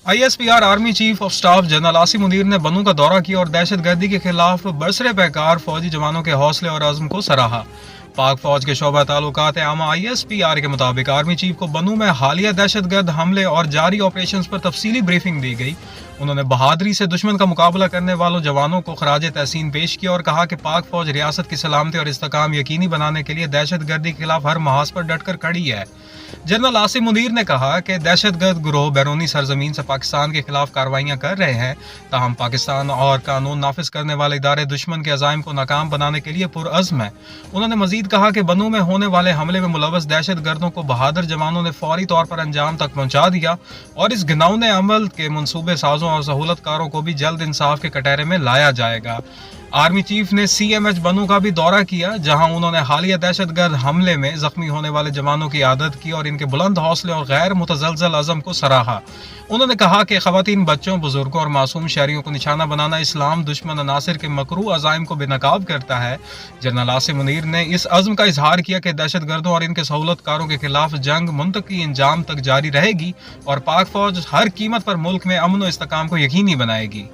ISPR army chief of staff general Asim Munir ने बनू का दौरा किया और दहशत गर्दी के खिलाफ बरसरे पैकार फौजी जवानों के हौसले और अज़्म को सराहा। पाक फौज के शोबा ताल्लुकात आमा ISPR के मुताबिक आर्मी चीफ को बनू में हालिया दहशत गर्द हमले और जारी ऑपरेशन पर तफसीली ब्रीफिंग दी गई। उन्होंने बहादुरी से दुश्मन का मुकाबला करने वालों जवानों को खराज तहसीन पेश किया और कहा कि पाक फौज रियासत की सलामती और इस्तेकाम यकीनी बनाने के लिए दहशत गर्दी के खिलाफ हर महाज पर डट कर खड़ी है। जनरल आसिम मुनीर ने कहा कि दहशत गर्द गिरोह बैरूनी सरजमीन से पाकिस्तान के खिलाफ कार्रवाइयां कर रहे हैं, ताहम पाकिस्तान और कानून नाफिज करने वाले इदारे दुश्मन के अज़ाइम को नाकाम बनाने के लिए पुरअज़्म है। उन्होंने मजीद कहा कि बनू में होने वाले हमले में मुलव्वस दहशत गर्दों को बहादुर जवानों ने फौरी तौर पर अंजाम तक पहुंचा दिया और इस घिनौने अमल के मनसूबे साजों और सहूलतकारों को भी जल्द इंसाफ के कटहरे में लाया जाएगा। आर्मी चीफ ने CMH बनू का भी दौरा किया, जहां उन्होंने हालिया दहशतगर्द हमले में जख्मी होने वाले जवानों की आदत की और इनके बुलंद हौसले और गैर मुतज़लज़ल अज़म को सराहा। उन्होंने कहा कि ख़वातीन, बच्चों, बुजुर्गों और मासूम शहरियों को निशाना बनाना इस्लाम दुश्मन अनासिर के मकरू अज़ाइम को बेनकाब करता है। जनरल आसिम मुनीर ने इस अज़्म का इजहार किया कि दहशत गर्दों और इनके सहूलतकारों के खिलाफ जंग मुंतकी इंजाम तक जारी रहेगी और पाक फौज हर कीमत पर मुल्क में अमन व इस्तेकाम को यकीनी बनाएगी।